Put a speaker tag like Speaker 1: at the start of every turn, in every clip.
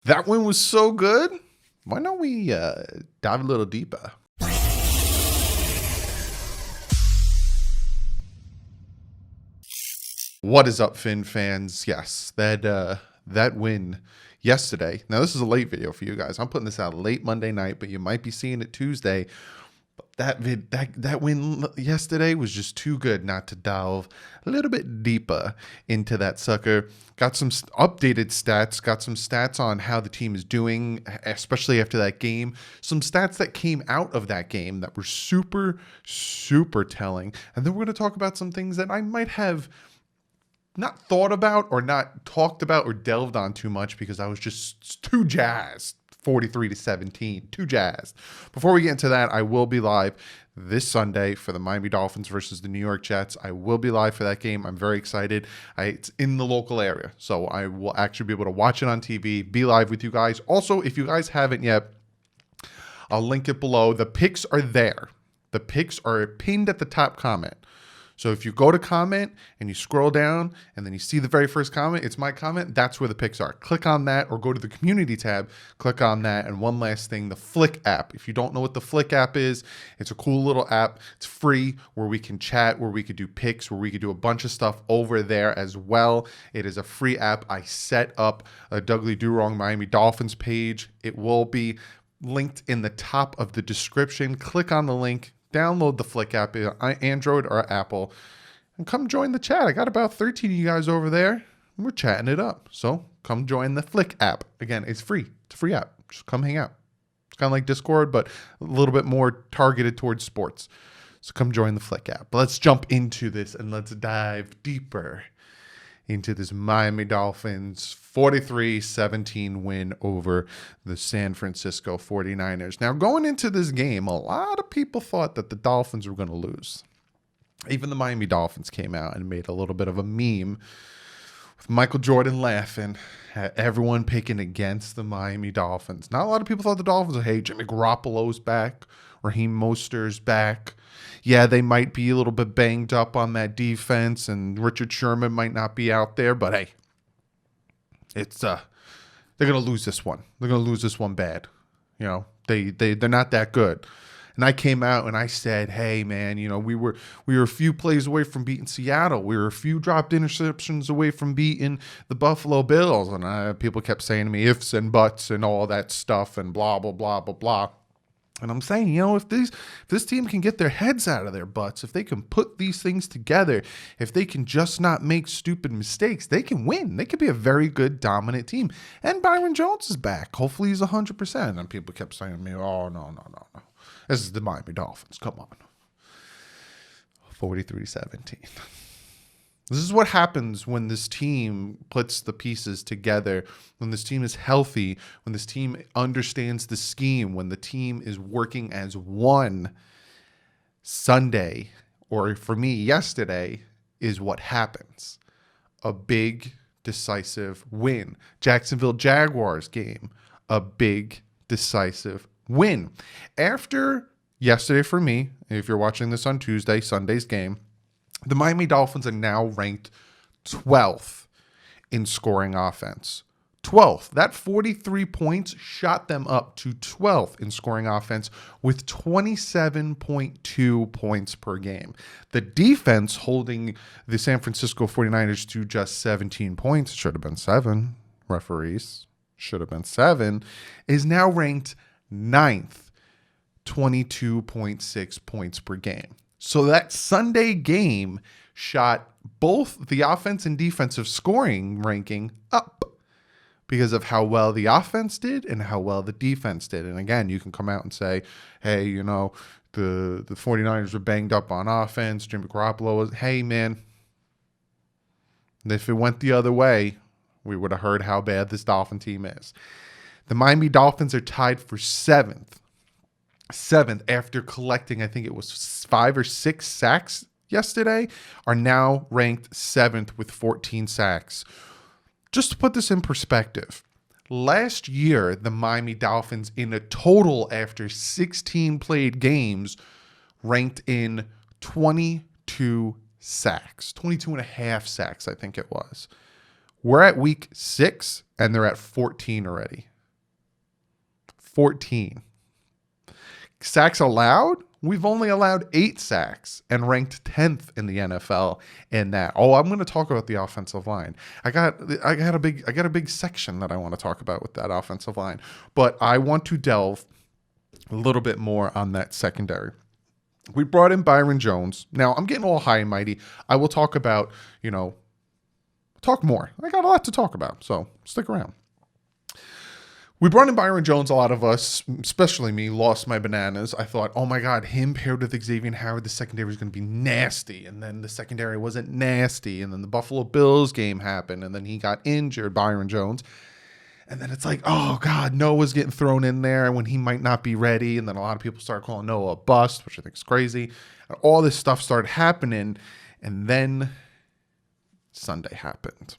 Speaker 1: That win was so good. Why don't we dive a little deeper? What is up, Finn fans? Yes, that win yesterday. Now, this is a late video for you guys. I'm putting this out late Monday night, but you might be seeing it Tuesday. That win yesterday was just too good not to delve a little bit deeper into that sucker. Got some updated stats, got some stats on how the team is doing, especially after that game. Some stats that came out of that game that were super, super telling. And then we're going to talk about some things that I might have not thought about or not talked about or delved on too much because I was just too jazzed. 43-17, too jazzed. Before we get into that, I will be live this Sunday for the Miami Dolphins versus the New York Jets. I will be live for that game. I'm very excited. It's in the local area, so I will actually be able to watch it on TV, be live with you guys. Also, if you guys haven't yet, I'll link it below. The picks are there. The picks are pinned at the top comment. So if you go to comment and you scroll down and then you see the very first comment, it's my comment, that's where the picks are. Click on that or go to the community tab, click on that. And one last thing, the Flick app. If you don't know what the Flick app is, it's a cool little app. It's free where we can chat, where we could do picks, where we could do a bunch of stuff over there as well. It is a free app. I set up a DouglieDoWrong Miami Dolphins page. It will be linked in the top of the description. Click on the link. Download the Flick app, Android or Apple, and come join the chat. I got about 13 of you guys over there, and we're chatting it up. So come join the Flick app. Again, it's free. It's a free app. Just come hang out. It's kind of like Discord, but a little bit more targeted towards sports. So come join the Flick app. But let's jump into this, and let's dive deeper into this Miami Dolphins 43-17 win over the San Francisco 49ers. Now, going into this game, a lot of people thought that the Dolphins were going to lose. Even the Miami Dolphins came out and made a little bit of a meme with Michael Jordan laughing at everyone picking against the Miami Dolphins. Not a lot of people thought the Dolphins were, hey, Jimmy Garoppolo's back, Raheem Mostert's back. Yeah, they might be a little bit banged up on that defense, and Richard Sherman might not be out there, but hey, it's they're gonna lose this one. They're gonna lose this one bad. You know, they're not that good. And I came out and I said, hey man, you know, we were a few plays away from beating Seattle. We were a few dropped interceptions away from beating the Buffalo Bills. And people kept saying to me ifs and buts and all that stuff and blah blah blah blah blah. And I'm saying, you know, if this team can get their heads out of their butts, if they can put these things together, if they can just not make stupid mistakes, they can win. They could be a very good, dominant team. And Byron Jones is back. Hopefully he's 100%. And people kept saying to me, oh, no. This is the Miami Dolphins. Come on. 43-17. This is what happens when this team puts the pieces together, when this team is healthy, when this team understands the scheme, when the team is working as one. Sunday, or for me yesterday, is what happens. A big, decisive win. Jacksonville Jaguars game, a big, decisive win. After yesterday for me, if you're watching this on Tuesday, Sunday's game, the Miami Dolphins are now ranked 12th in scoring offense. 12th. That 43 points shot them up to 12th in scoring offense with 27.2 points per game. The defense holding the San Francisco 49ers to just 17 points, should have been 7, referees, should have been 7, is now ranked 9th, 22.6 points per game. So that Sunday game shot both the offense and defensive scoring ranking up because of how well the offense did and how well the defense did. And again, you can come out and say, hey, you know, the 49ers were banged up on offense. Jimmy Garoppolo was, hey, man, if it went the other way, we would have heard how bad this Dolphin team is. The Miami Dolphins are tied for seventh after collecting, I think it was 5 or 6 sacks yesterday, are now ranked 7th with 14 sacks. Just to put this in perspective, last year, the Miami Dolphins in a total after 16 played games ranked in 22 sacks, 22 and a half sacks, I think it was. We're at week 6 and they're at 14 already. 14. Sacks allowed, we've only allowed 8 sacks and ranked 10th in the NFL in that. Oh, I'm going to talk about the offensive line. I got a big section that I want to talk about with that offensive line, but I want to delve a little bit more on that secondary. We brought in Byron Jones. Now, I'm getting all high and mighty. I will talk about, talk more. I got a lot to talk about, so stick around. We brought in Byron Jones. A lot of us, especially me, lost my bananas. I thought, oh my God, him paired with Xavier Howard, the secondary is going to be nasty. And then the secondary wasn't nasty. And then the Buffalo Bills game happened. And then he got injured, Byron Jones. And then it's like, oh God, Noah's getting thrown in there when he might not be ready. And then a lot of people start calling Noah a bust, which I think is crazy. And all this stuff started happening. And then Sunday happened.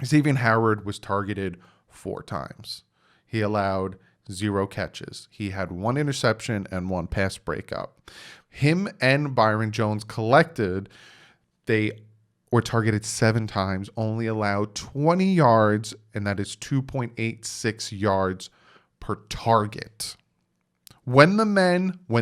Speaker 1: Xavier Howard was targeted 4 times. He allowed 0 catches. He had 1 interception and 1 pass breakup. Him and Byron Jones collected, they were targeted 7 times, only allowed 20 yards, and that is 2.86 yards per target. When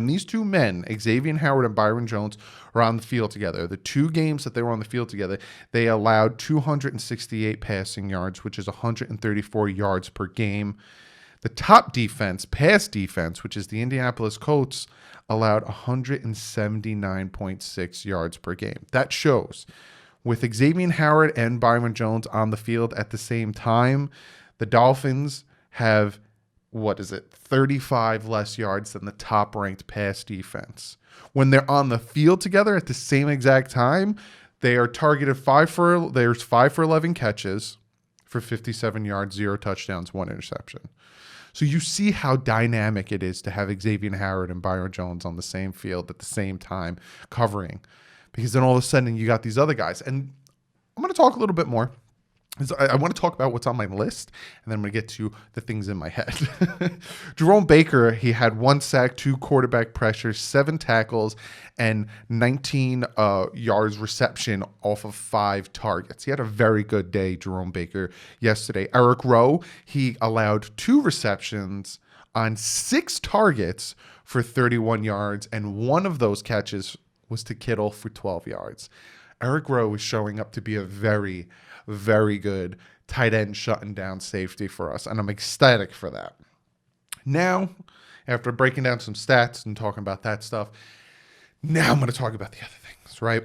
Speaker 1: these 2 men, Xavier Howard and Byron Jones, were on the field together, the 2 games that they were on the field together, they allowed 268 passing yards, which is 134 yards per game. The top defense, pass defense, which is the Indianapolis Colts, allowed 179.6 yards per game. That shows with Xavier Howard and Byron Jones on the field at the same time, the Dolphins have 35 less yards than the top-ranked pass defense. When they're on the field together at the same exact time, they are targeted 5 for 11 catches for 57 yards, 0 touchdowns, 1 interception. So you see how dynamic it is to have Xavier Howard and Byron Jones on the same field at the same time covering. Because then all of a sudden you got these other guys. And I'm going to talk a little bit more. I want to talk about what's on my list, and then I'm going to get to the things in my head. Jerome Baker, he had 1 sack, 2 quarterback pressures, 7 tackles, and 19 yards reception off of 5 targets. He had a very good day, Jerome Baker, yesterday. Eric Rowe, he allowed 2 receptions on 6 targets for 31 yards, and 1 of those catches was to Kittle for 12 yards. Eric Rowe is showing up to be a very, very good tight end shutting down safety for us, and I'm ecstatic for that. Now, after breaking down some stats and talking about that stuff, now I'm going to talk about the other things, right?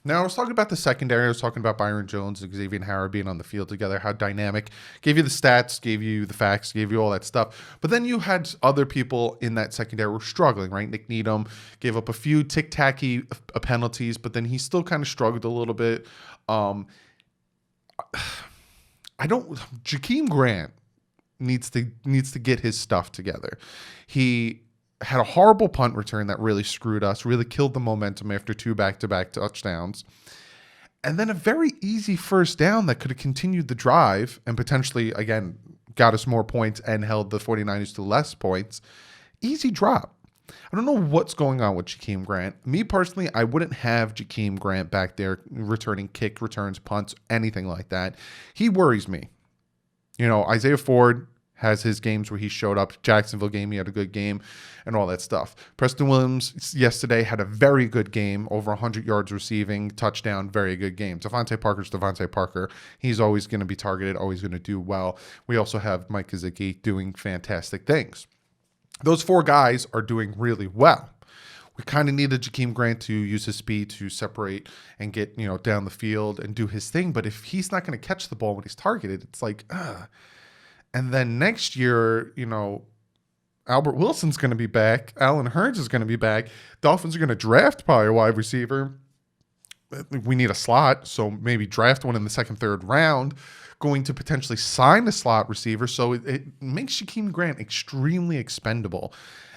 Speaker 1: Now, I was talking about the secondary. I was talking about Byron Jones and Xavier Howard being on the field together, how dynamic. Gave you the stats, gave you the facts, gave you all that stuff. But then you had other people in that secondary who were struggling, right? Nick Needham gave up a few tic-tacky penalties, but then he still kind of struggled a little bit. Jakeem Grant needs to get his stuff together. He had a horrible punt return that really screwed us, really killed the momentum after 2 back-to-back touchdowns. And then a very easy first down that could have continued the drive and potentially, again, got us more points and held the 49ers to less points. Easy drop. I don't know what's going on with Jakeem Grant. Me personally, I wouldn't have Jakeem Grant back there returning kick returns, punts, anything like that. He worries me. Isaiah Ford has his games where he showed up. Jacksonville game, he had a good game and all that stuff. Preston Williams yesterday had a very good game, over 100 yards receiving, touchdown, very good game. Devontae Parker's Devontae Parker. He's always going to be targeted, always going to do well. We also have Mike Gesicki doing fantastic things. Those 4 guys are doing really well. We kind of needed Jakeem Grant to use his speed to separate and get, down the field and do his thing. But if he's not going to catch the ball when he's targeted, it's like, And then next year, Albert Wilson's going to be back. Allen Hurns is going to be back. Dolphins are going to draft probably a wide receiver. We need a slot, so maybe draft one in the 2nd, 3rd round. Going to potentially sign a slot receiver. So it makes Jakeem Grant extremely expendable.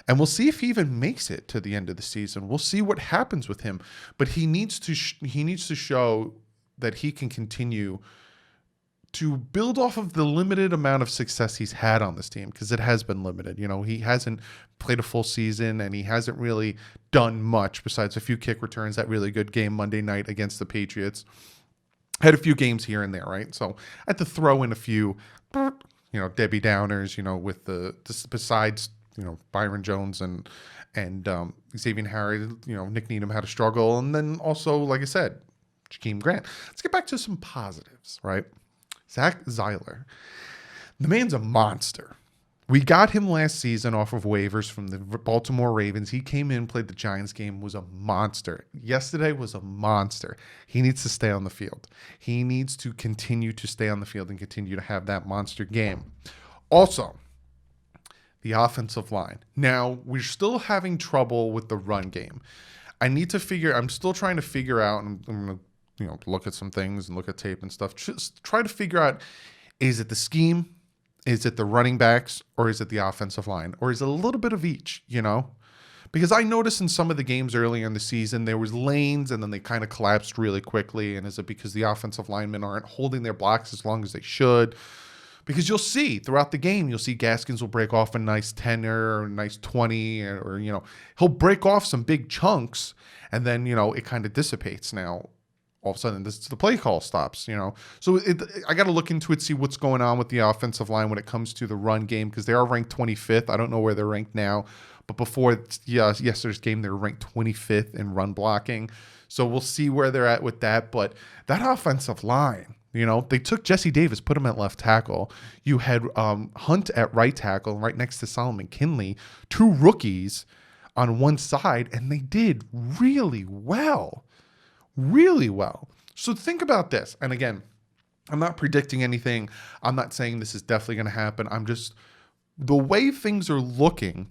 Speaker 1: And we'll see if he even makes it to the end of the season. We'll see what happens with him. But he needs to show that he can continue to build off of the limited amount of success he's had on this team, because it has been limited. He hasn't played a full season, and he hasn't really done much besides a few kick returns, that really good game Monday night against the Patriots. Had a few games here and there, right? So I had to throw in a few Debbie Downers, with besides, Byron Jones and Xavier Harry, Nick Needham had a struggle. And then also, like I said, Jakeem Grant. Let's get back to some positives, right? Zach Zeiler. The man's a monster. We got him last season off of waivers from the Baltimore Ravens. He came in, played the Giants game, was a monster. Yesterday was a monster. He needs to stay on the field. He needs to continue to stay on the field and continue to have that monster game. Also, the offensive line. Now, we're still having trouble with the run game. I'm still trying to figure out, and I'm going to look at some things and look at tape and stuff. Just try to figure out, is it the scheme? Is it the running backs, or is it the offensive line, or is it a little bit of each, Because I noticed in some of the games earlier in the season, there was lanes and then they kind of collapsed really quickly. And is it because the offensive linemen aren't holding their blocks as long as they should? Because you'll see throughout the game, you'll see Gaskins will break off a nice 10 or a nice 20 or he'll break off some big chunks and then, it kind of dissipates. Now, all of a sudden, the play call stops, So I got to look into it, see what's going on with the offensive line when it comes to the run game, because they are ranked 25th. I don't know where they're ranked now, but before yesterday's game, they were ranked 25th in run blocking. So we'll see where they're at with that. But that offensive line, they took Jesse Davis, put him at left tackle. You had Hunt at right tackle, right next to Solomon Kinley, two rookies on one side, and they did really well. Really well. So think about this. And again, I'm not predicting anything. I'm not saying this is definitely going to happen. I'm just, the way things are looking,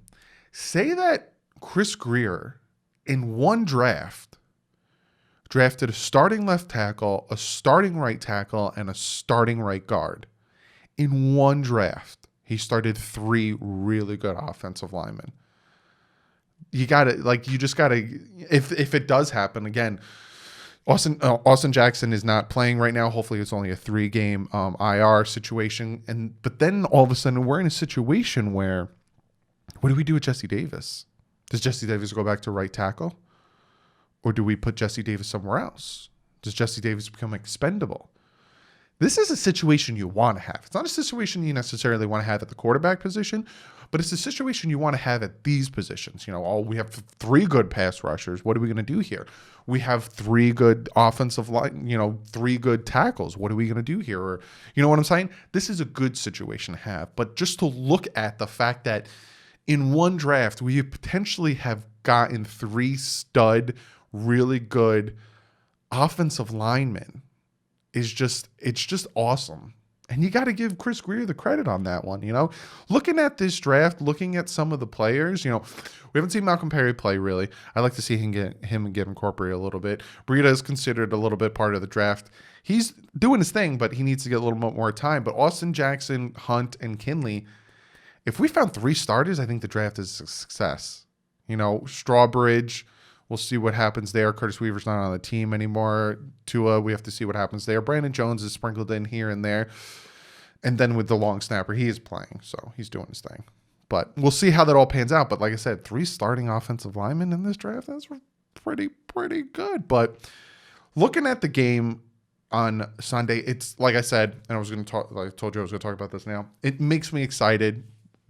Speaker 1: say that Chris Grier in one draft drafted a starting left tackle, a starting right tackle, and a starting right guard. In one draft, he started 3 really good offensive linemen. You just got to, if it does happen, again, Austin Jackson is not playing right now. Hopefully it's only a 3-game IR situation. But then all of a sudden we're in a situation where, what do we do with Jesse Davis? Does Jesse Davis go back to right tackle? Or do we put Jesse Davis somewhere else? Does Jesse Davis become expendable? This is a situation you want to have. It's not a situation you necessarily want to have at the quarterback position, but it's a situation you want to have at these positions. We have 3 good pass rushers. What are we going to do here? We have 3 good offensive line, 3 good tackles. What are we going to do here? Or, you know what I'm saying? This is a good situation to have. But just to look at the fact that in one draft, we potentially have gotten 3 stud, really good offensive linemen. It's just awesome. And you got to give Chris Grier the credit on that one, Looking at this draft, looking at some of the players, we haven't seen Malcolm Perry play really. I'd like to see him get incorporated a little bit. Breida is considered a little bit part of the draft. He's doing his thing, but he needs to get a little bit more time. But Austin Jackson, Hunt, and Kinley, if we found 3 starters, I think the draft is a success. Strawbridge, we'll see what happens there. Curtis Weaver's not on the team anymore. Tua, we have to see what happens there. Brandon Jones is sprinkled in here and there. And then with the long snapper, he is playing, so he's doing his thing. But we'll see how that all pans out. But like I said, 3 starting offensive linemen in this draft, that's pretty good. But looking at the game on Sunday, it's like I said, and I was going to talk, like I told you I was going to talk about this now. It makes me excited.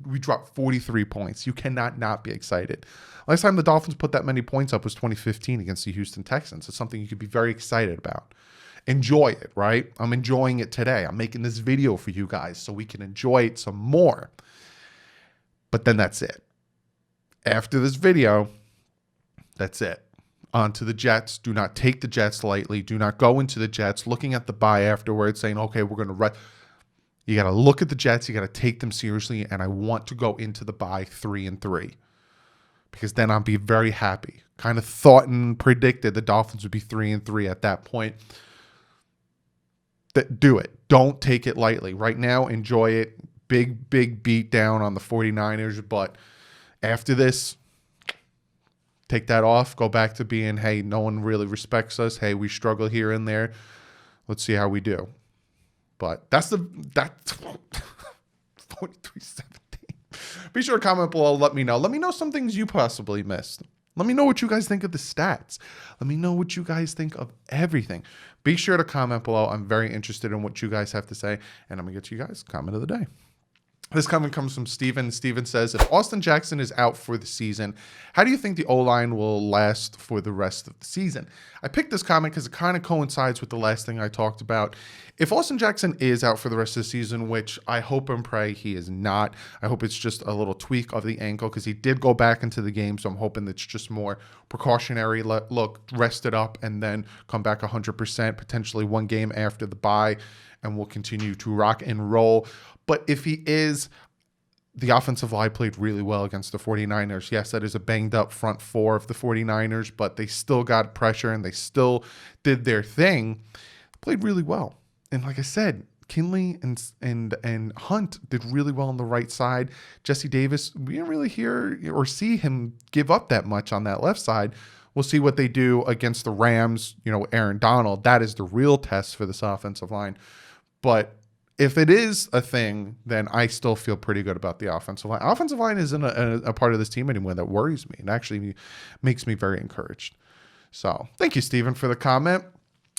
Speaker 1: We dropped 43 points. You cannot not be excited. Last time the Dolphins put that many points up was 2015 against the Houston Texans. It's something you could be very excited about. Enjoy it, right? I'm enjoying it today. I'm making this video for you guys so we can enjoy it some more. But then that's it. After this video, that's it. On to the Jets. Do not take the Jets lightly. Do not go into the Jets looking at the bye afterwards saying, okay, we're going to You got to look at the Jets. You got to take them seriously. And I want to go into the bye 3-3. Because then I'll be very happy. Kind of thought and predicted the Dolphins would be 3-3 at that point. Do it. Don't take it lightly. Right now, enjoy it. Big beat down on the 49ers. But after this, take that off. Go back to being, hey, no one really respects us. Hey, we struggle here and there. Let's see how we do. But that's 43-17. Be sure to comment below. Let me know. Let me know some things you possibly missed. Let me know what you guys think of the stats. Let me know what you guys think of everything. Be sure to comment below. I'm very interested in what you guys have to say. And I'm going to get you guys comment of the day. This comment comes from Steven. Steven says, if Austin Jackson is out for the season, how do you think the O-line will last for the rest of the season? I picked this comment because it kind of coincides with the last thing I talked about. If Austin Jackson is out for the rest of the season, which I hope and pray he is not, I hope it's just a little tweak of the ankle because he did go back into the game, so I'm hoping it's just more precautionary. Look, rest it up and then come back 100%, potentially one game after the bye, and we'll continue to rock and roll. But if he is, the offensive line played really well against the 49ers. Yes, that is a banged up front four of the 49ers, but they still got pressure and they still did their thing. Played really well. And like I said, Kinley and Hunt did really well on the right side. Jesse Davis, we didn't really hear or see him give up that much on that left side. We'll see what they do against the Rams. Aaron Donald, that is the real test for this offensive line. But if it is a thing, then I still feel pretty good about the offensive line. Offensive line isn't a part of this team anymore that worries me. It actually makes me very encouraged. So thank you, Steven, for the comment.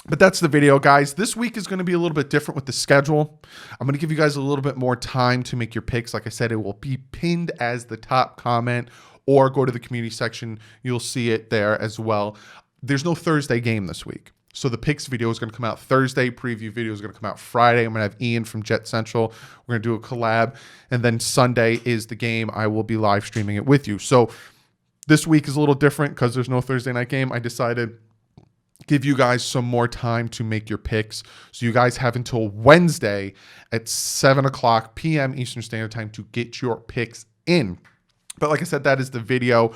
Speaker 1: But that's the video, guys. This week is going to be a little bit different with the schedule. I'm going to give you guys a little bit more time to make your picks. Like I said, it will be pinned as the top comment, or go to the community section. You'll see it there as well. There's no Thursday game this week. So the picks video is going to come out Thursday. Preview video is going to come out Friday. I'm going to have Ian from Jet Central. We're going to do a collab. And then Sunday is the game. I will be live streaming it with you. So this week is a little different because there's no Thursday night game. I decided give you guys some more time to make your picks. So you guys have until Wednesday at 7 o'clock p.m. Eastern Standard Time to get your picks in. But like I said, that is the video.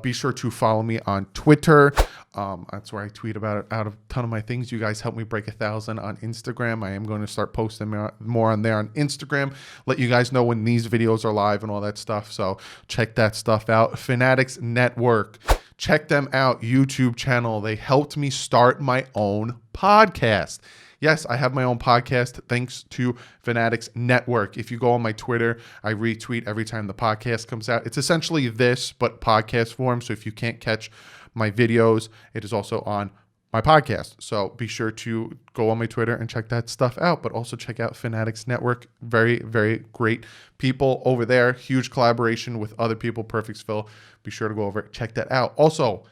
Speaker 1: Be sure to follow me on Twitter. That's where I tweet about a ton of my things. You guys help me break 1,000 on Instagram. I am going to start posting more on there on Instagram. Let you guys know when these videos are live and all that stuff. So check that stuff out. Fanatics Network. Check them out. YouTube channel. They helped me start my own podcast. Yes, I have my own podcast thanks to Fanatics Network. If you go on my Twitter, I retweet every time the podcast comes out. It's essentially this, but podcast form. So if you can't catch my videos, it is also on my podcast. So be sure to go on my Twitter and check that stuff out, but also check out Fanatics Network. Very, very great people over there. Huge collaboration with other people. Perfectsville. Be sure to go over, check that out. Also,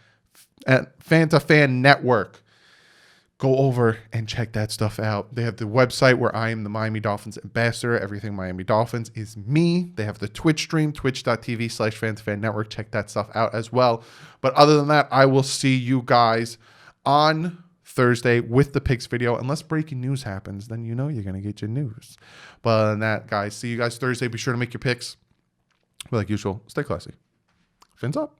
Speaker 1: at Fanta Fan Network. Go over and check that stuff out. They have the website where I am the Miami Dolphins ambassador. Everything Miami Dolphins is me. They have the Twitch stream, twitch.tv/FantaFanNetwork. Check that stuff out as well. But other than that, I will see you guys on Thursday with the picks video. Unless breaking news happens, then you know you're going to get your news. But other than that, guys, see you guys Thursday. Be sure to make your picks. But like usual, stay classy. Fins up.